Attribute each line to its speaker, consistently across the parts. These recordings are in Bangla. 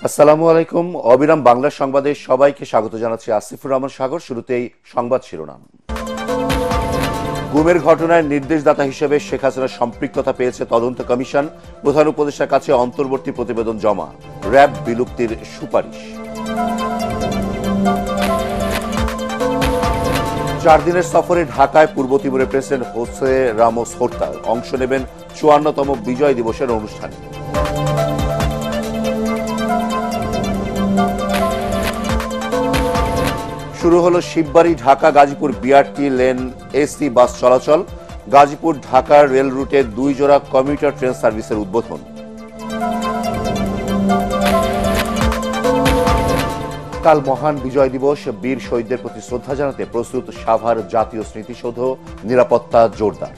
Speaker 1: আসসালামু আলাইকুম। অবিরাম বাংলা সংবাদে সবাইকে স্বাগত জানাচ্ছি আসিফুর রহমান সাগর। শুরুতেই সংবাদ শিরোনাম। গুমের ঘটনায় নির্দেশদাতা হিসেবে শেখ হাসিনার সম্পৃক্ততা পেয়েছে তদন্ত কমিশন। প্রধান উপদেষ্টার কাছে অন্তর্বর্তী প্রতিবেদন জমা। র্যাব বিলুপ্তির সুপারিশ। 4 দিনের সফরে ঢাকায় পূর্ব তিমুরের প্রেসিডেন্ট হোসে রামোস হোর্তা অংশ নেবেন 54তম বিজয় দিবসের অনুষ্ঠানে। শুরু হলো Shibbari Dhaka Gazipur BRT lane AC bus চলাচল। গাজীপুর ঢাকা রেল রুটে 2 জোড়া কমিউটার ট্রেন সার্ভিসের উদ্বোধন। কাল মহান বিজয় দিবস, বীর শহীদদের প্রতি শ্রদ্ধা জানাতে প্রস্তুত সাভার জাতীয় স্মৃতিসৌধ, নিরাপত্তা জোরদার।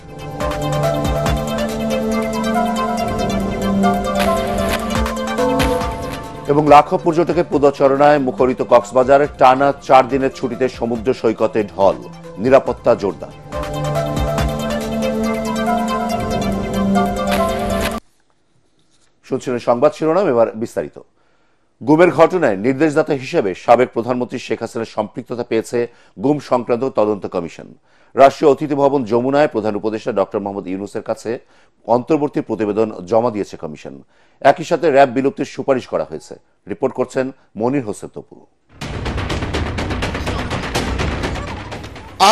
Speaker 1: এবং লাখো পর্যটকের পদচারণায় মুখরিত কক্সবাজার। টানা 4 দিনের ছুটিতে সমুদ্র সৈকতে ঢল, নিরাপত্তা জোরদার। শুনছিলেন সংবাদ শিরোনাম, এবার বিস্তারিত। গুমের ঘটনায় নির্দেশদাতা হিসেবে সাবেক প্রধানমন্ত্রী শেখ হাসিনার সম্পৃক্ততা পেয়েছে গুম সংক্রান্ত তদন্ত কমিশন। রাষ্ট্রীয় অতিথি ভবন যমুনায় প্রধান উপদেষ্টা ডক্টর মোহাম্মদ ইউনূসের কাছে অন্তর্বর্তী প্রতিবেদন জমা দিয়েছে কমিশন। একই সাথে র্যাব বিলুপ্তির সুপারিশ করা হয়েছে। রিপোর্ট করছেন Monir Hossain Tapu.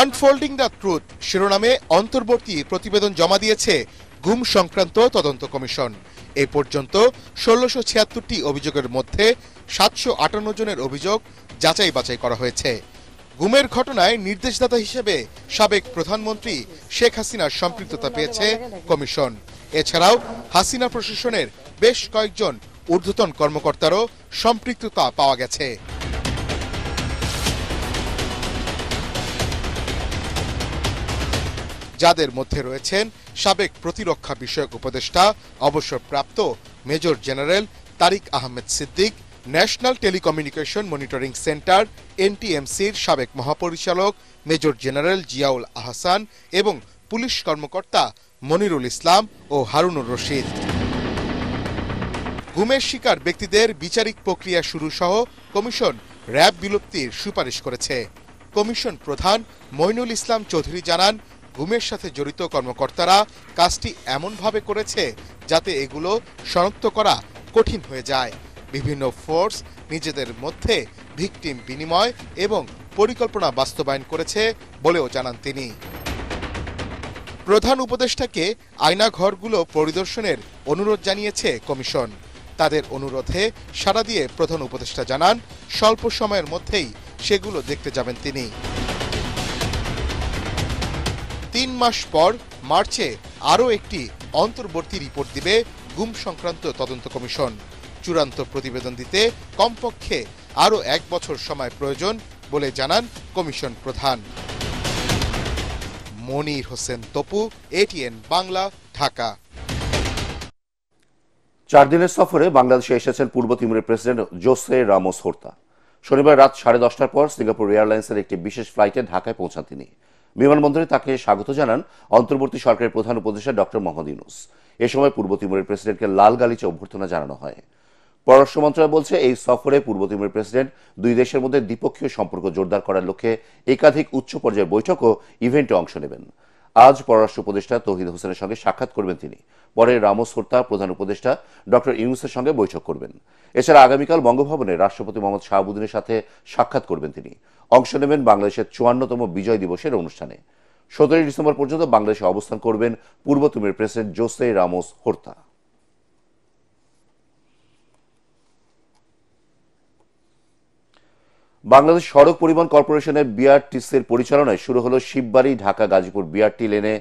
Speaker 2: Unfolding the truth শিরোনামে অন্তর্বর্তী প্রতিবেদন জমা দিয়েছে গুম সংক্রান্ত তদন্ত কমিশন। এ পর্যন্ত ১৬৭৬টি অভিযোগের মধ্যে ৭৫৮ জনের অভিযোগ যাচাই বাছাই করা হয়েছে। গুমের ঘটনায় নির্দেশদাতা হিসেবে সাবেক প্রধানমন্ত্রী শেখ হাসিনার সম্পৃক্ততা পেয়েছে কমিশন। এছাড়াও হাসিনা প্রশাসনের বেশ কয়েকজন ঊর্ধ্বতন কর্মকর্তারও সম্পৃক্ততা পাওয়া গেছে। যাদের মধ্যে রয়েছেন সাবেক প্রতিরক্ষা বিষয়ক উপদেষ্টা অবসরপ্রাপ্ত major general Tariq Ahmed Siddique, national telecommunication monitoring centre এনটিএমসির সাবেক মহাপরিচালক মেজর জেনারেল জিয়াউল আহসান এবং পুলিশ কর্মকর্তা মনিরুল ইসলাম ও হারুনুর রশিদ। গুমের শিকার ব্যক্তিদের বিচারিক প্রক্রিয়া শুরু সহ কমিশন র্যাব বিলুপ্তির সুপারিশ করেছে। কমিশন প্রধান মইনুল ইসলাম চৌধুরী জানান, গুমের সাথে জড়িত কর্মকর্তারা কাজটি এমনভাবে করেছে যাতে এগুলো শনাক্ত করা কঠিন হয়ে যায়। বিভিন্ন ফোর্স নিজেদের মধ্যে ভিকটিম বিনিময় এবং পরিকল্পনা বাস্তবায়ন করেছে বলেও জানান তিনি। প্রধান উপদেষ্টাকে আয়নাঘরগুলো পরিদর্শনের অনুরোধ জানিয়েছে কমিশন। তাদের অনুরোধে সাড়া দিয়ে প্রধান উপদেষ্টা জানান, স্বল্প সময়ের মধ্যেই সেগুলো দেখতে যাবেন তিনি। 3 মাস পর মার্চে আরও একটি অন্তর্বর্তী রিপোর্ট দিবে গুম সংক্রান্ত তদন্ত কমিশন। চূড়ান্ত প্রতিবেদন দিতে কমপক্ষে আরও 1 বছর সময় প্রয়োজন বলে জানান কমিশন প্রধান। মনির হোসেন তপু, এটিএন বাংলা, ঢাকা।
Speaker 1: 4 দিনের সফরে বাংলাদেশে এসেছেন পূর্ব তিমুরের প্রেসিডেন্ট জোসে রামোস হোর্তা। শনিবার রাত 10:30টার পর সিঙ্গাপুর এয়ারলাইন্সের একটি বিশেষ ফ্লাইটে ঢাকায় পৌঁছান তিনি। বিমানবন্দরে তাকে স্বাগত জানান অন্তর্বর্তী সরকারের প্রধান উপদেষ্টা ডক্টর মোহাম্মদ ইউনূস। এ সময় পূর্ব তিমুরের প্রেসিডেন্টকে লাল গালিচে অভ্যর্থনা জানানো হয়। পররাষ্ট্র মন্ত্রণালয় বলছে, এই সফরে পূর্ব তিমুরের প্রেসিডেন্ট 2 দেশের মধ্যে দ্বিপক্ষীয় সম্পর্ক জোরদার করার লক্ষ্যে একাধিক উচ্চ পর্যায়ের বৈঠক ও ইভেন্টে অংশ নেবেন। আজ পররাষ্ট্র উপদেষ্টা তৌহিদ হোসেনের সঙ্গে সাক্ষাৎ করবেন তিনি। পরে রামোস হোর্তা প্রধান উপদেষ্টা ডক্টর ইউনূসের সঙ্গে বৈঠক করবেন। এছাড়া আগামীকাল বঙ্গভবনে রাষ্ট্রপতি মোহাম্মদ শাহাবুদ্দিনের সাথে সাক্ষাৎ করবেন তিনি। অংশ নেবেন বাংলাদেশের 54তম বিজয় দিবসের অনুষ্ঠানে। 17 ডিসেম্বর পর্যন্ত বাংলাদেশে অবস্থান করবেন পূর্ব তিমুরের president Jose Ramos Horta. Bangladesh সড়ক পরিবহন কর্পোরেশনের বিআরটিসির পরিচালনায় শুরু হলো শিববাড়ি ঢাকা গাজীপুর বিআরটি লেনে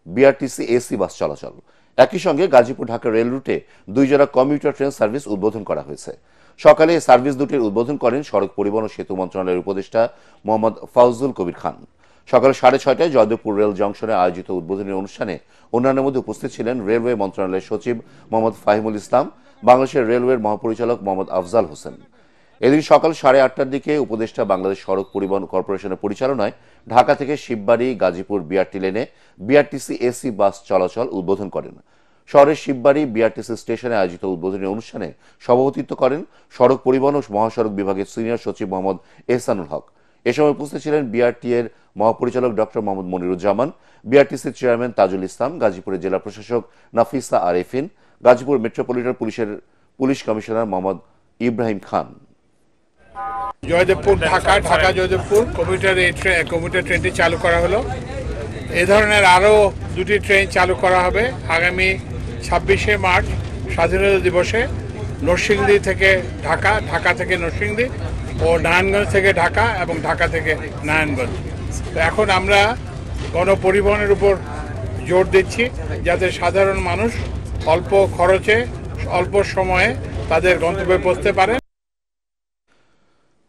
Speaker 1: বিআরটিসি এসি বাস চলাচল। একই সঙ্গে গাজীপুর ঢাকা রেল রুটে 2 জোড়া কমিউটার ট্রেন সার্ভিস উদ্বোধন করা হয়েছে। সকালে এই সার্ভিস দুটির উদ্বোধন করেন সড়ক পরিবহন ও সেতু মন্ত্রণালয়ের উপদেষ্টা মোহাম্মদ ফাউজুল কবির খান। সকাল 6:30টায় জয়দেবপুর রেল জংশনে আয়োজিত উদ্বোধনী অনুষ্ঠানে অন্যান্যের মধ্যে উপস্থিত ছিলেন রেলওয়ে মন্ত্রণালয়ের সচিব মোহাম্মদ ফাহিমুল ইসলাম, বাংলাদেশের রেলওয়ের মহাপরিচালক মোহাম্মদ আফজাল হোসেন। এদিন সকাল 8:30টার দিকে উপদেষ্টা বাংলাদেশ সড়ক পরিবহন কর্পোরেশনের পরিচালনায় ঢাকা থেকে শিববাড়ি গাজীপুর বিআরটি লেনে বিআরটিসি এসি বাস চলাচল উদ্বোধন করেন। শহরের শিববাড়ি বিআরটিসি স্টেশনে আয়োজিত উদ্বোধনী অনুষ্ঠানে সভাপতিত্ব করেন সড়ক পরিবহন ও মহাসড়ক বিভাগের সিনিয়র সচিব মোহাম্মদ এহসানুল হক। এ সময় উপস্থিত ছিলেন বিআরটি এর মহাপরিচালক ডক্টর মোহাম্মদ মনিরুজ্জামান, বিআরটিসির চেয়ারম্যান তাজুল ইসলাম, গাজীপুরের জেলা প্রশাসক নাফিসা আরেফিন, গাজীপুর মেট্রোপলিটন পুলিশের পুলিশ কমিশনার মোহাম্মদ ইব্রাহিম খান।
Speaker 3: জয়দেবপুর ঢাকা, ঢাকা জয়দেবপুর কমিউটার ট্রেনটি চালু করা হলো। এ ধরনের আরও দুটি ট্রেন চালু করা হবে আগামী 26শে মার্চ স্বাধীনতা দিবসে নরসিংদী থেকে ঢাকা, ঢাকা থেকে নরসিংদী ও নারায়ণগঞ্জ থেকে ঢাকা এবং ঢাকা থেকে নারায়ণগঞ্জ। তো এখন আমরা গণপরিবহনের উপর জোর দিচ্ছি যাতে সাধারণ মানুষ অল্প খরচে অল্প সময়ে তাদের গন্তব্যে পৌঁছতে পারে।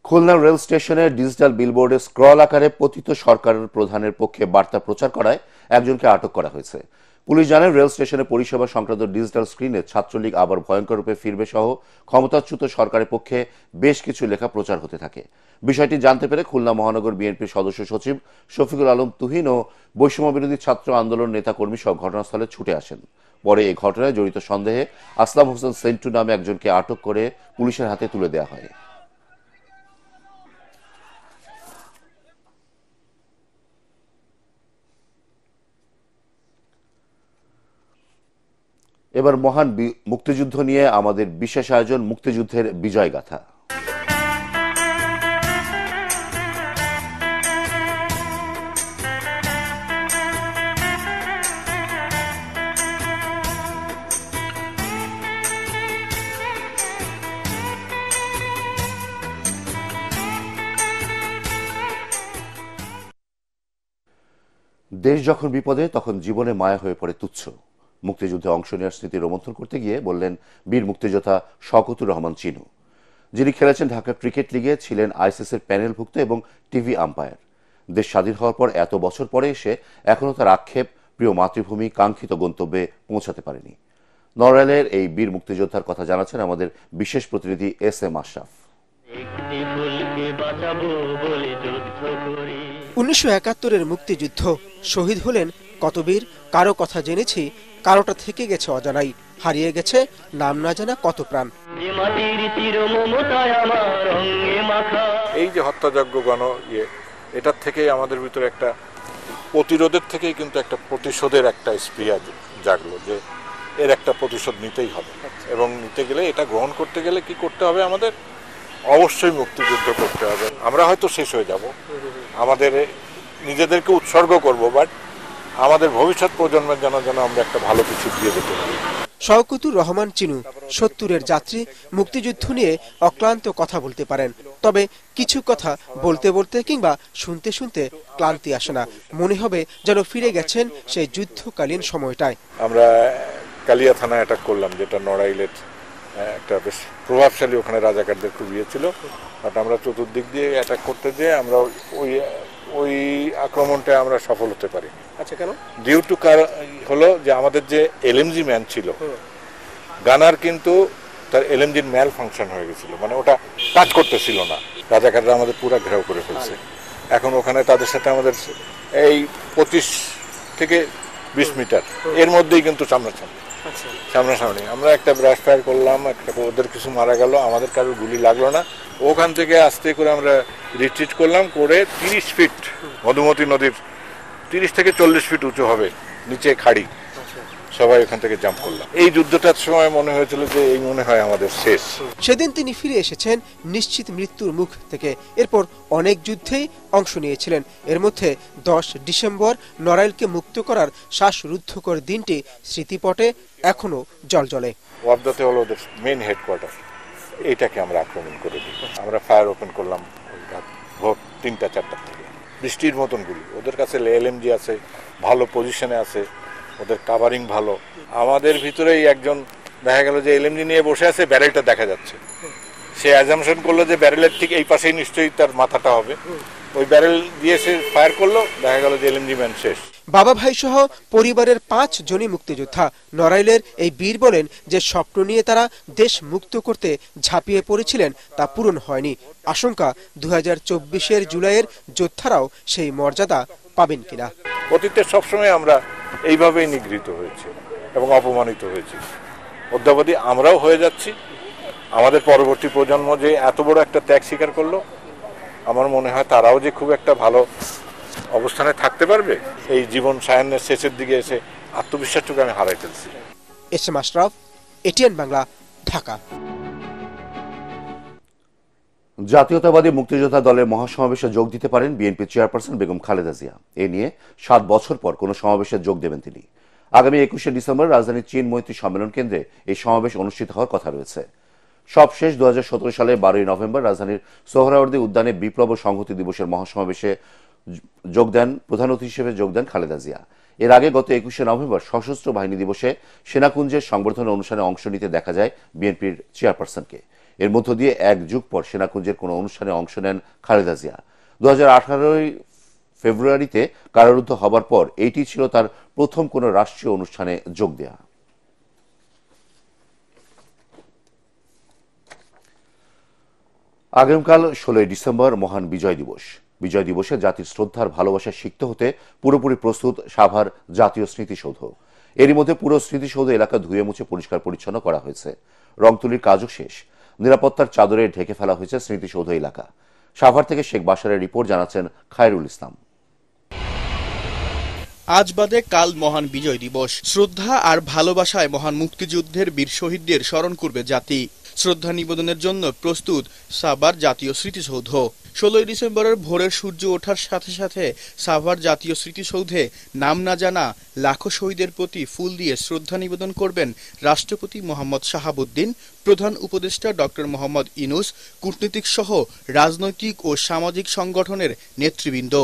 Speaker 1: খুলনা রেল স্টেশনে ডিজিটাল বিলবোর্ডে স্ক্রল আকারে পতিত সরকার প্রধানের পক্ষে বার্তা প্রচার করায় একজনকে আটক করা হয়েছে। পুলিশ জানায় রেল স্টেশনে পরিষেবা সংক্রান্ত ডিজিটাল স্ক্রিনে ছাত্রলীগ আবার ভয়ঙ্কর রূপে ফিরবে সহ ক্ষমতাচ্যুত সরকারের পক্ষে বেশ কিছু লেখা প্রচার হতে থাকে। বিষয়টি জানতে পেরে খুলনা মহানগর বিএনপির সদস্য সচিব শফিকুল আলম তুহিন ও বৈষম্য বিরোধী ছাত্র আন্দোলন নেতাকর্মী সহ ঘটনাস্থলে ছুটে আসেন। পরে এই ঘটনায় জড়িত সন্দেহে আসলাম হোসেন সেন্টু নামে একজনকে আটক করে পুলিশের হাতে তুলে দেওয়া হয়। এবার মহান মুক্তিযুদ্ধ নিয়ে আমাদের বিশেষ আয়োজন মুক্তিযুদ্ধের বিজয় গাথা। দেশ যখন বিপদে তখন জীবনে মায়া হয়ে পড়ে তুচ্ছ। মুক্তিযুদ্ধে অংশ নেওয়ার স্মৃতি রোমন্থন করতে গিয়ে বললেন বীর মুক্তিযোদ্ধা শওকতুর রহমান চিনু, যিনি খেলেছেন ঢাকা ক্রিকেট লিগে, ছিলেন আইসিসির প্যানেলভুক্ত এবং টিভি আম্পায়ার। দেশ স্বাধীন হওয়ার পর এত বছর পরে এসে এখনও তার আক্ষেপ প্রিয় মাতৃভূমি কাঙ্ক্ষিত গন্তব্যে পৌঁছাতে পারেনি। নড়াইলের এই বীর মুক্তিযোদ্ধার কথা জানাচ্ছেন আমাদের বিশেষ প্রতিনিধি এস এম আশরাফ।
Speaker 4: 1971-এর মুক্তিযুদ্ধ, শহীদ হলেন কত বীর, কারো কথা জেনেছি, কারোটা থেকে গেছে অজানাই, হারিয়ে গেছে নাম না জানা কত প্রাণ।
Speaker 5: এই যে হত্যাযজ্ঞ এটার থেকেই আমাদের ভিতরে একটা প্রতিরোধের থেকেই কিন্তু একটা প্রতিশোধের একটা স্পৃহা জাগলো যে এর একটা প্রতিশোধ নিতেই হবে, এবং নিতে গেলে এটা গ্রহণ করতে গেলে কি করতে হবে, আমাদের অবশ্যই মুক্তিযুদ্ধ করতে হবে। আমরা হয়তো শেষ হয়ে যাব, আমাদের নিজেদেরকে উৎসর্গ করব, বাট আমাদের ভবিষ্যৎ প্রজন্মের যেন আমরা একটা ভালো কিছু দিয়ে যেতে পারি।
Speaker 4: শওকতুর রহমান চিনু 70-এর যাত্রী, মুক্তিযুদ্ধ নিয়ে অক্লান্ত কথা বলতে পারেন। তবে কিছু কথা বলতে বলতে কিংবা শুনতে শুনতে ক্লান্তি আসে না, মনে হবে যেন ফিরে গেছেন সেই যুদ্ধকালীন সময়টায়।
Speaker 5: আমরা কালিয়া থানায় অ্যাটাক করলাম, যেটা নড়াইলের একটা বেশ প্রভাবশালী, ওখানে রাজাকারদের খুব ইয়ে ছিল, বাট আমরা চতুর্দিক দিয়ে অ্যাটাক করতে যেয়ে আমরা ওই আক্রমণটা আমরা সফল হতে পারি।
Speaker 4: আচ্ছা, কেন?
Speaker 5: ডিউ টু হলো যে আমাদের যে এলএমজি ম্যান ছিল, গানার কিন্তু তার এলএমজির ম্যাল ফাংশন হয়ে গেছিল, মানে ওটা কাজ করতেছিল না। রাজাকাররা আমাদের পুরো ঘেরাও করে ফেলছে। এখন ওখানে তাদের সাথে আমাদের এই 25 থেকে 20 মিটার এর মধ্যেই কিন্তু সামনাসামনি আমরা একটা ব্রাশ ফায়ার করলাম, ওদের কিছু মারা গেল, আমাদের কারোর গুলি লাগলো না। ওখান থেকে আস্তে করে আমরা রিট্রিট করলাম, করে 30 ফিট মধুমতি নদীর 30 থেকে 40 ফিট উঁচু হবে নিচে খাড়ি, সবাই ওখান থেকে জাম্প করলাম। এই যুদ্ধটার সময় মনে হয়েছিল যে এই মনে হয় আমাদের শেষ।
Speaker 4: সেদিন তিনি ফিরে এসেছেন নিশ্চিত মৃত্যুর মুখ থেকে। এরপর অনেক যুদ্ধেই অংশ নিয়েছিলেন। এর মধ্যে 10 ডিসেম্বর নড়াইলকে মুক্ত করার শ্বাসরুদ্ধকর দিনটি স্মৃতিপটে এখনো জলজলে।
Speaker 5: ওয়াবদাতে হলো ওদের মেইন হেডকোয়ার্টার, এইটাকে আমরা আক্রমণ করে দিই। আমরা ফায়ার ওপেন করলাম ভোর 3টা-4টা থেকে, বৃষ্টির মতন গুলি। ওদের কাছে এলএমজি আছে, ভালো পজিশনে আছে, ওদের কাভারিং ভালো। আমাদের ভিতরেই একজন দেখা গেল যে এলএমজি নিয়ে বসে আছে, ব্যারেলটা দেখা যাচ্ছে। সে অ্যাজাম্পশন করলো যে ব্যারেলের ঠিক এই পাশেই নিশ্চয়ই তার মাথাটা হবে। ওই ব্যারেল দিয়ে সে ফায়ার করলো, দেখা গেল যে এলএমজি ম্যান শেষ।
Speaker 4: বাবা ভাই সহ পরিবারের 5 জনই মুক্তিযোদ্ধা। নড়াইলের এই বীর বলেন যে স্বপ্ন নিয়ে তারা দেশ মুক্ত করতে ঝাঁপিয়ে পড়েছিলেন, তা পূরণ হয়নি। আশঙ্কা 2024-এর জুলাইয়ের যোদ্ধারাও সেই মর্যাদা পাবেন কিনা।
Speaker 5: অতীতে সবসময় আমরা এইভাবেই নিগৃহীত হয়েছি, এবং অপমানিত হয়েছি। অদ্যাবধি আমরাও হয়ে যাচ্ছি। আমাদের পরবর্তী প্রজন্ম যে এত বড় একটা ত্যাগ স্বীকার করলো, আমার মনে হয় তারাও যে খুব একটা ভালো অবস্থানে থাকতে পারবে, এই জীবন সায়ান্নের শেষের দিকে এসে আত্মবিশ্বাসটুকু আমি হারাই ফেলছি।
Speaker 4: SM Ashraf, ATN Bangla, Dhaka.
Speaker 1: জাতীয়তাবাদী মুক্তিযোদ্ধা দলের মহাসমাবেশে যোগ দিতে পারেন বিএনপি চেয়ারপারসন বেগম খালেদা জিয়া। এ নিয়ে ৭ বছর পর কোনো সমাবেশে যোগ দেবেন তিনি। আগামী ২১শে ডিসেম্বর রাজধানীর চীন মৈত্রী সম্মেলন কেন্দ্রে এই সমাবেশ অনুষ্ঠিত হওয়ার কথা রয়েছে। সবশেষ ২০১৭ সালে ১২ই নভেম্বর রাজধানীর সোহরাওয়ার্দী উদ্যানে বিপ্লব ও সংহতি দিবসের মহাসমাবেশে প্রধান অতিথি হিসেবে যোগ দেন খালেদা জিয়া। এর আগে গত ২১শে নভেম্বর সশস্ত্র বাহিনী দিবসে সেনাকুঞ্জের সংবর্ধনা অনুষ্ঠানে অংশ নিতে দেখা যায় বিএনপির চেয়ারপারসনকে। এর মধ্য দিয়ে ১ যুগ পর সেনাকুঞ্জের কোনো অনুষ্ঠানে অংশ নেন খালেদা জিয়া। ২০১৮ ফেব্রুয়ারিতে কারারুদ্ধ হবার পর এইটি ছিল তার প্রথম কোনো রাষ্ট্রীয় অনুষ্ঠানে যোগ দেয়া। আগামীকাল ১৬ই ডিসেম্বর মহান বিজয় দিবস। বিজয় দিবসে জাতির শ্রদ্ধার ভালোবাসা সিক্ত হতে পুরোপুরি প্রস্তুত সাভার জাতীয় স্মৃতিসৌধ। এরই মধ্যে পুরো স্মৃতিসৌধ এলাকা ধুয়ে মুছে পরিষ্কার পরিচ্ছন্ন করা হয়েছে। রং তুলির কাজও শেষ। নিরাপত্তার চাদরে ঢেকে ফেলা হয়েছে স্মৃতিসৌধ এলাকা। সাভার থেকে শেখ বাশারের রিপোর্ট, জানাচ্ছেন খায়রুল ইসলাম।
Speaker 6: আজ বাদে কাল মহান বিজয় দিবস। শ্রদ্ধা আর ভালোবাসায় মহান মুক্তিযুদ্ধের বীর শহীদদের স্মরণ করবে জাতি। শ্রদ্ধা নিবেদনের জন্য প্রস্তুত সাভার জাতীয় স্মৃতিসৌধ। ১৬ই ডিসেম্বরের ভোরের সূর্য ওঠার সাথে সাথে সাভার জাতীয় স্মৃতিসৌধে নাম না জানা লাখো শহীদের প্রতি ফুল দিয়ে শ্রদ্ধা নিবেদন করবেন রাষ্ট্রপতি মোহাম্মদ শাহাবুদ্দিন, প্রধান উপদেষ্টা ডক্টর মোহাম্মদ ইউনূস, কূটনীতিক সহ রাজনৈতিক ও সামাজিক সংগঠনের নেতৃবৃন্দ।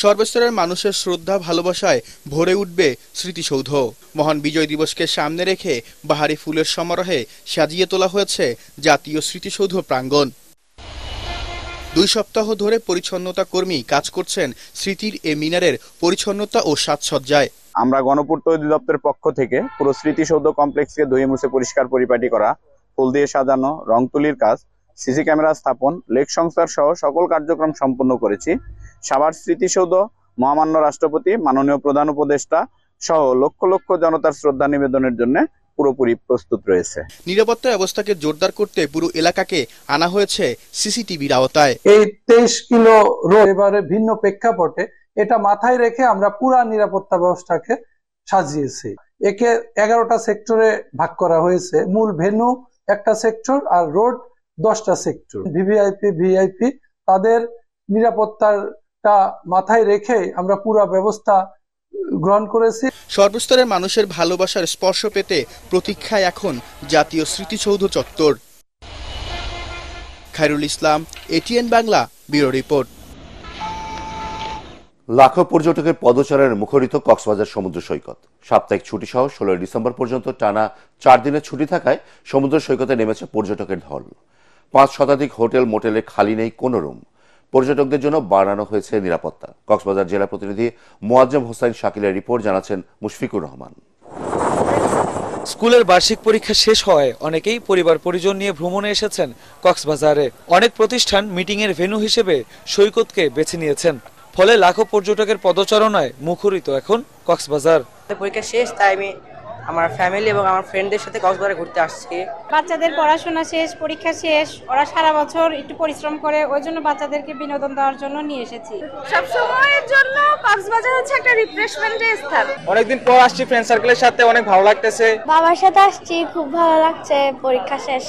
Speaker 6: সর্বস্তরের মানুষের শ্রদ্ধা ভালোবাসায় ভরে উঠবে স্মৃতিসৌধ। মহান বিজয় দিবসকে সামনে রেখে বাহারি ফুলের সমারোহে সাজিয়ে তোলা হয়েছে জাতীয় স্মৃতিসৌধ প্রাঙ্গণ। ২ সপ্তাহ ধরে পরিচ্ছন্নতা কর্মী কাজ করছেন স্মৃতির এ মিনারের পরিচ্ছন্নতা ও সাজসজ্জায়।
Speaker 7: আমরা গণপূর্ত অধিদপ্তরের পক্ষ থেকে পুরো স্মৃতিসৌধ কমপ্লেক্সকে ধুয়ে মুছে পরিষ্কার পরিপাটি করা, ফুল দিয়ে সাজানো, রং তুলির কাজ, সিসি ক্যামেরা স্থাপন, লেক সংস্কার সহ সকল কার্যক্রম সম্পন্ন করেছি। সাভার স্মৃতিসৌধ মহামান্য রাষ্ট্রপতি, মাননীয় প্রধান উপদেষ্টা সহ লক্ষ লক্ষ জনতার শ্রদ্ধা নিবেদনের জন্য পুরোপুরি প্রস্তুত রয়েছে।
Speaker 6: নিরাপত্তা ব্যবস্থাকে জোরদার করতে পুরো এলাকাকে আনা হয়েছে সিসিটিভির আওতায়।
Speaker 8: এই ২৩ কিলো রোড এবারে ভিন্ন প্রেক্ষাপটে, এটা মাথায় রেখে আমরা পুরা নিরাপত্তা ব্যবস্থাকে সাজিয়েছি। একে ১১টা সেক্টরে ভাগ করা হয়েছে। মূল ভেন্যু একটা সেক্টর আর রোড 10টা সেক্টর। ভিভিআইপি তাদের নিরাপত্তাটা মাথায় রেখে আমরা পুরা ব্যবস্থা গ্রহণ করেছি।
Speaker 6: সর্বস্তরের মানুষের ভালোবাসার স্পর্শ পেতে প্রতীক্ষায় এখন জাতীয় স্মৃতিসৌধ চত্বর। Khairul Islam, ATN Bangla, bureau report.
Speaker 1: লাখো পর্যটকের পদচারণায় মুখরিত কক্সবাজার সমুদ্র সৈকত। সাপ্তাহিক ছুটি সহ ১৬ই ডিসেম্বর পর্যন্ত টানা ৪ দিনের ছুটি থাকায় সমুদ্র সৈকতে নেমেছে পর্যটকের ঢল। ৫ শতাধিক হোটেল মোটেলে খালি নেই কোনো রুম। পর্যটকদের জন্য বাড়ানো হয়েছে নিরাপত্তা। কক্সবাজার জেলা প্রতিনিধি মোয়াজ্জেম হোসাইন শাকিলের রিপোর্ট, জানাচ্ছেন মুশফিকুর রহমান।
Speaker 9: স্কুলের বার্ষিক পরীক্ষা শেষ হওয়ায় অনেকেই পরিবার পরিজন নিয়ে ভ্রমণে এসেছেন কক্সবাজারে। অনেক প্রতিষ্ঠান মিটিংয়ের ভেন্যু হিসেবে সৈকতকে বেছে নিয়েছেন। ফলে লাখো পর্যটকের পদচারণায় মুখরিত এখন কক্সবাজার।
Speaker 10: পরীক্ষা শেষ, তাই আমি আমার ফ্যামিলি এবং আমার ফ্রেন্ডদের সাথে কক্সবাজারে ঘুরতে আসছি।
Speaker 11: বাচ্চাদের পড়াশোনা শেষ, পরীক্ষা শেষ, ওরা সারা বছর একটু পরিশ্রম করে, ওই জন্য বাচ্চাদেরকে বিনোদন দেওয়ার জন্য নিয়ে এসেছি।
Speaker 12: সব সময়ের জন্য কক্সবাজার হচ্ছে একটা রিফ্রেশমেন্টের স্থান।
Speaker 13: অনেকদিন পর আসছি ফ্রেন্ড সার্কেলের সাথে, অনেক ভালো লাগতেছে।
Speaker 14: বাবার সাথে আসছি, খুব ভালো লাগছে, পরীক্ষা শেষ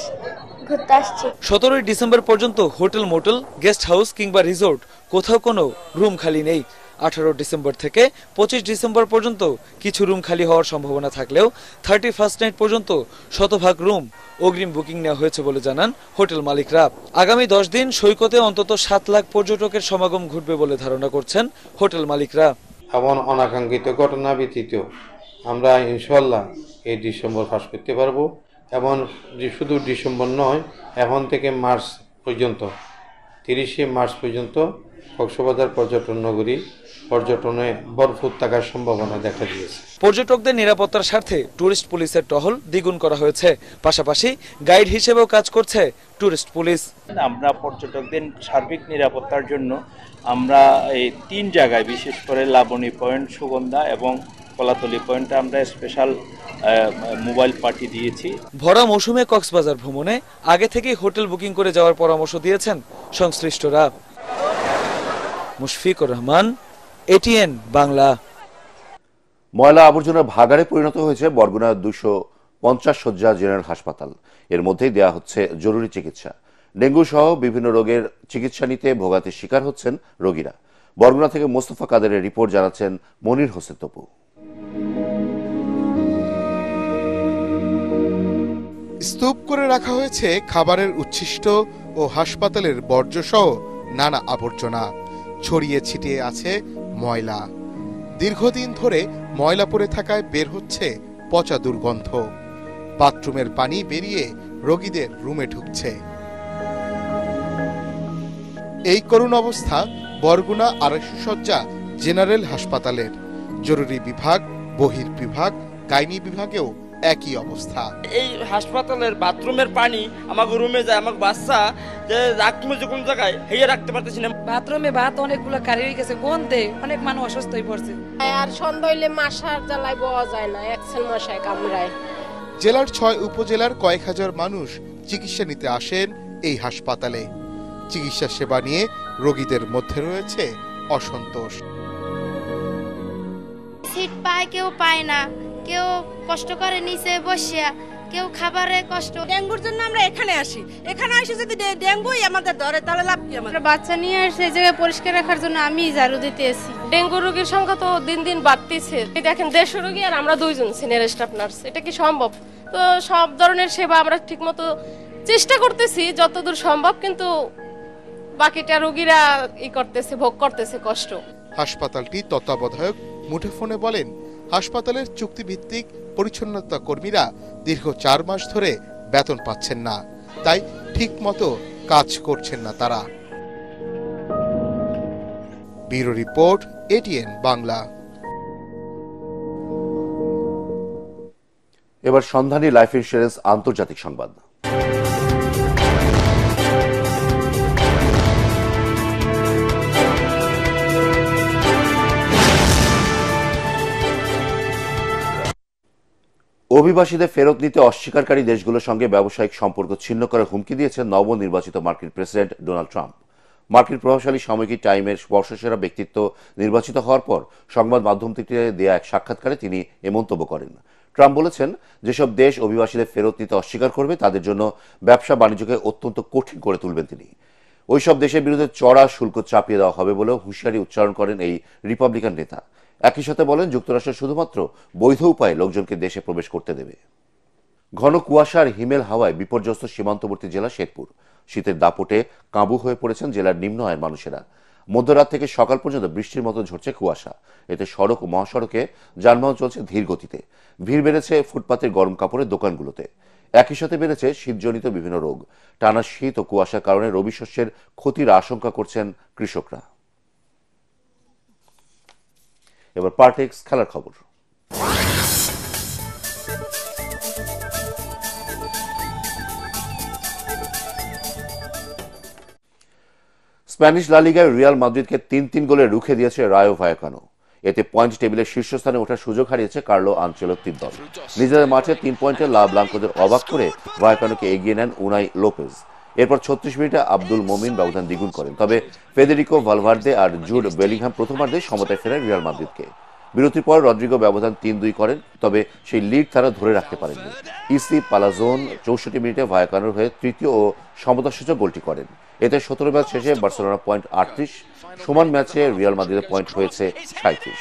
Speaker 14: ঘুরতে আসছি।
Speaker 9: ১৭ই ডিসেম্বর পর্যন্ত হোটেল মোটেল, গেস্ট হাউস কিংবা রিসোর্ট কোথাও কোনো রুম খালি নেই। ১৮ ডিসেম্বর থেকে ২৫ ডিসেম্বর পর্যন্ত কিছু রুম খালি হওয়ার সম্ভাবনা থাকলেও 31st নাইট পর্যন্ত শতভাগ রুম অগ্রিম বুকিং নেওয়া হয়েছে বলে জানান হোটেল মালিকরা। আগামী ১০ দিন সৈকতে অন্তত ৭ লাখ পর্যটকের সমাগম ঘটবে বলে ধারণা করছেন হোটেল মালিকরা।
Speaker 15: এমন অনাকাঙ্ক্ষিত ঘটনা ব্যতীত আমরা ইনশাল্লাহ এই ডিসেম্বর পাস করতে পারবো। এবং শুধু ডিসেম্বর নয়, এখন থেকে মার্চ পর্যন্ত, 30শে মার্চ পর্যন্ত কক্সবাজার পর্যটন নগরী পর্যটনে ভরপুর থাকার সম্ভাবনা দেখা দিয়েছে।
Speaker 9: পর্যটকদের নিরাপত্তার স্বার্থে টুরিস্ট পুলিশের টহল দ্বিগুণ করা হয়েছে। পাশাপাশি গাইড হিসেবেও কাজ করছে টুরিস্ট পুলিশ।
Speaker 16: আমরা পর্যটকদের সার্বিক নিরাপত্তার জন্য আমরা এই 3 জায়গায়, বিশেষ করে লাবণী পয়েন্ট, সুগন্ধা এবং কলাতলি পয়েন্টে আমরা স্পেশাল মোবাইল পার্টি দিয়েছি।
Speaker 9: ভরা মৌসুমে কক্সবাজার ভ্রমণে আগে থেকেই হোটেল বুকিং করে যাওয়ার পরামর্শ দিয়েছেন সংশ্লিষ্টরা। মুশফিকুর রহমান, এটিএন বাংলা।
Speaker 1: ময়লা আবর্জনার ভাগাড়ে পরিণত হয়েছে বরগুনা 250 শয্যা জেনারেল হাসপাতাল। এর মধ্যেই দেয়া হচ্ছে জরুরি চিকিৎসা। ডেঙ্গু সহ বিভিন্ন রোগের চিকিৎসা নিতে ভোগান্তির শিকার হচ্ছেন রোগীরা। বরগুনা থেকে মোস্তফা কাদেরের রিপোর্ট, জানাচ্ছেন মনির হোসেন তপু।
Speaker 2: স্তূপ করে রাখা হয়েছে খাবারের উচ্ছিষ্ট ও হাসপাতালের বর্জ্য সহ নানা আবর্জনা। ছড়িয়ে ছিটিয়ে আছে ময়লা। দীর্ঘদিন ধরে ময়লা পড়ে থাকায় বের হচ্ছে পচা দুর্গন্ধ। বাথরুমের পানি বেরিয়ে রোগীদের রুমে ঢুকছে। এই করুণ অবস্থা বরগুনা 250 শয্যা জেনারেল হাসপাতালের। জরুরি বিভাগ, বহির্বিভাগ, গাইনি বিভাগেও একই অবস্থা।
Speaker 17: এই হাসপাতালের বাথরুমের পানি আমাকে রুমে যায়, আমাকে বাচ্চা যে রাখতে যে কোন জায়গায় হেয়ে রাখতে পারতেছি না।
Speaker 18: বাথরুমে ভাত অনেকগুলো কারি হয়ে গেছে, গন্ধে অনেক মানুষ অসুস্থ হয়ে পড়ছে।
Speaker 19: আর সন্ধ্যা হইলে মশার জ্বালায় বওয়া যায় না, একসেল মশায় কামড়ায়।
Speaker 2: জেলার 6 উপজেলার কয়েক হাজার মানুষ চিকিৎসা নিতে আসেন এই হাসপাতালে। চিকিৎসা সেবা নিয়ে রোগীদের মধ্যে রয়েছে অসন্তোষ।
Speaker 20: সিট পায় কেউ পায় না, কেউ কষ্ট করে নিচে বসিয়া, কেউ খাবারে কষ্ট।
Speaker 19: ডেঙ্গুর জন্য আমরা এখানে আসি, এখানে আসি যদি ডেঙ্গুই আমাদের ধরে তাহলে লাভ কি?
Speaker 11: আমরা বাচ্চা নিয়ে আসে জায়গায় পরিষ্কার রাখার জন্য আমি ঝাড়ু দিতে আসি।
Speaker 21: ডেঙ্গু রোগীর সংখ্যা তো দিন দিন বাড়তেছে। দেখেন 150 রোগী আর আমরা 2 জন সিনিয়র স্টাফ নার্স, এটা কি সম্ভব? তো সব ধরনের সেবা আমরা ঠিকমতো চেষ্টা করতেছি যতদূর সম্ভব, কিন্তু বাকিটা রোগীরা করতেছে, ভোগ করতেছে কষ্ট।
Speaker 2: হাসপাতালটি তত্ত্বাবধায়ক মুঠোফোনে বলেন, হাসপাতালের চুক্তিভিত্তিক পরিচ্ছন্নতা কর্মীরা দীর্ঘ 4 মাস ধরে বেতন পাচ্ছেন না, তাই ঠিক মতো কাজ করছেন না তারা। Bureau report, ATN Bangla.
Speaker 1: এবার সন্ধানী লাইফ ইন্স্যুরেন্স আন্তর্জাতিক সংবাদ। অভিবাসীদের ফেরত নিতে অস্বীকারী দেশগুলোর সঙ্গে ব্যবসায়িক সম্পর্ক ছিন্ন করার হুমকি দিয়েছেন নবনির্বাচিত মার্কিন প্রেসিডেন্ট ডোনাল্ড ট্রাম্প। মার্কিন প্রভাবশালী সাময়িকী টাইমের বর্ষসেরা ব্যক্তিত্ব নির্বাচিত হওয়ার পর সংবাদ মাধ্যমটিতে দেয়া এক সাক্ষাৎকারে তিনি এ মন্তব্য করেন। ট্রাম্প বলেছেন, যেসব দেশ অভিবাসীদের ফেরত নিতে অস্বীকার করবে তাদের জন্য ব্যবসা বাণিজ্যকে অত্যন্ত কঠিন করে তুলবেন তিনি। ওইসব দেশের বিরুদ্ধে চড়া শুল্ক চাপিয়ে দেওয়া হবে বলেও হুঁশিয়ারি উচ্চারণ করেন এই রিপাবলিকান নেতা। একই সাথে বলেন, যুক্তরাষ্ট্র শুধুমাত্র বৈধ উপায়ে লোকজনকে দেশে প্রবেশ করতে দেবে। ঘন কুয়াশা আর হিমেল হাওয়ায় বিপর্যস্ত সীমান্তবর্তী জেলা শেরপুর। শীতের দাপটে কাবু হয়ে পড়েছেন জেলার নিম্ন আয়ের মানুষেরা। মধ্যরাত থেকে সকাল পর্যন্ত বৃষ্টির মতো ঝরছে কুয়াশা। এতে সড়ক ও মহাসড়কে যানবাহন চলছে ধীর গতিতে। ভিড় বেড়েছে ফুটপাতের গরম কাপড়ের দোকানগুলোতে। একই সাথে বেড়েছে শীতজনিত বিভিন্ন রোগ। টানা শীত ও কুয়াশার কারণে রবি শস্যের ক্ষতির আশঙ্কা করছেন কৃষকরা। এবার পার্টেক্স খেলার খবর। স্প্যানিশ লা লিগায় রিয়াল মাদ্রিদকে 3-3 গোলে রুখে দিয়েছে রায়ো ভায়াকানো। এতে পয়েন্ট টেবিলের শীর্ষস্থানে ওঠার সুযোগ হারিয়েছে কার্লো আনচেলত্তির দল। নিজেদের মাঠে 3 পয়েন্টে লা ব্লাঙ্কোদের অবাক করে ভায়াকানোকে এগিয়ে নেন উনাই লোপেজ। এরপর 36 মিনিটে আব্দুল মোমিন ব্যবধান দ্বিগুণ করেন। তবে ফেদেরিকো ভালভার্দে আর জুড বেলিংহাম প্রথমার্ধে সমতায় ফেরায় রিয়াল মাদ্রিদকে। বিরতির পর রদ্রিগো ব্যবধান 3-2 করেন, তবে সেই লিড তারা ধরে রাখতে পারেননি। ইসি পালাজোন 64 মিনিটে ভায়াকানোর হয়ে তৃতীয় ও সমতাসূচক গোলটি করেন। এতে 17 ম্যাচ শেষে বার্সেলোনা পয়েন্ট 38, সমান ম্যাচে রিয়াল মাদ্রিদের পয়েন্ট হয়েছে 37।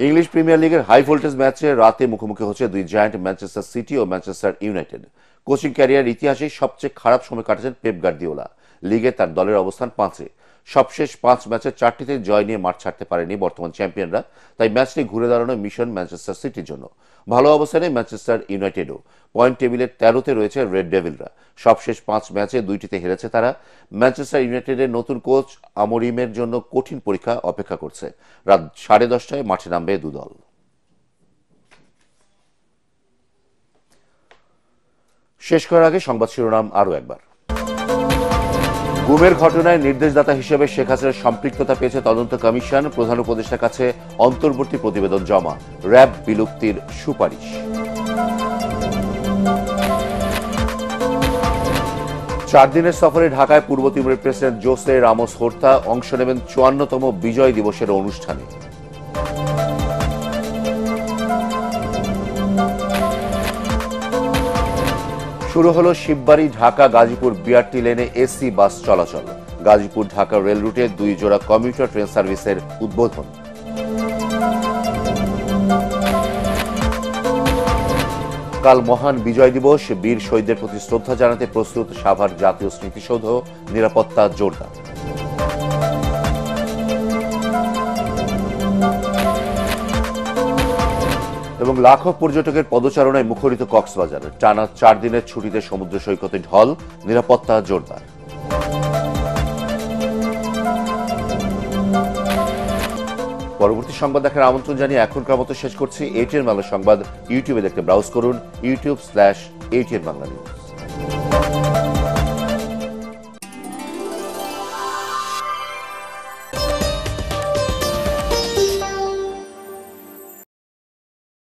Speaker 1: ইংলিশ প্রিমিয়ার লিগের হাই ভোল্টেজ ম্যাচে রাতে মুখোমুখি হচ্ছে দুই জায়ান্ট ম্যানচেস্টার সিটি ও ম্যানচেস্টার ইউনাইটেড। কোচিং ক্যারিয়ার ইতিহাসে সবচেয়ে খারাপ সময় কাটাচ্ছেন পেপ গার্দিওলা। লিগে তার দলের অবস্থান 5-এ। সবশেষ 5 ম্যাচে 4টিতে জয় নিয়ে মাঠ ছাড়তে পারেনি বর্তমান চ্যাম্পিয়নরা। তাই ম্যাচটি ঘুরে দাঁড়ানো মিশন ম্যানচেস্টার সিটির জন্য। ভালো অবস্থানে ম্যানচেস্টার ইউনাইটেডও। পয়েন্ট টেবিলের 13তে রয়েছে রেড ডেভিলরা। সবশেষ 5 ম্যাচে 2টিতে হেরেছে তারা। ম্যানচেস্টার ইউনাইটেডের নতুন কোচ আমরিমের জন্য কঠিন পরীক্ষা অপেক্ষা করছে। রাত 10:30টায় মাঠে নামবে দুদল। শেষ করার আগে সংবাদ শিরোনাম আরও একবার। গুমের ঘটনায় নির্দেশদাতা হিসেবে শেখ হাসিনার সম্পৃক্ততা পেয়েছে তদন্ত কমিশন। প্রধান উপদেষ্টার কাছে অন্তর্বর্তী প্রতিবেদন জমা। র্যাব বিলুপ্তির সুপারিশ। 4 দিনের সফরে ঢাকায় পূর্ব তিমুরের প্রেসিডেন্ট জোসে রামোস হোর্তা অংশ নেবেন 54তম বিজয় দিবসের অনুষ্ঠানে। শুরু হলো শিববাড়ি ঢাকা গাজীপুর বিআরটি লেনে এসি বাস চলাচল। গাজীপুর ঢাকা রেল রুটে 2 জোড়া কমিউটার ট্রেন সার্ভিসের উদ্বোধন। কাল মহান বিজয় দিবস। বীর শহীদদের প্রতি শ্রদ্ধা জানাতে প্রস্তুত সাভার জাতীয় স্মৃতিসৌধ। নিরাপত্তা জোরদার। এবং লাখো পর্যটকের পদচারণায় মুখরিত কক্সবাজার। টানা 4 দিনের ছুটিতে সমুদ্র সৈকতে ঢল। নিরাপত্তা জোরদার। পরবর্তী সংবাদ দেখার আমন্ত্রণ জানিয়ে এখনকার মতো শেষ করছি। ATN বাংলা সংবাদ ইউটিউবে দেখতে ব্রাউজ করুন youtube/ATN বাংলা নিউজ।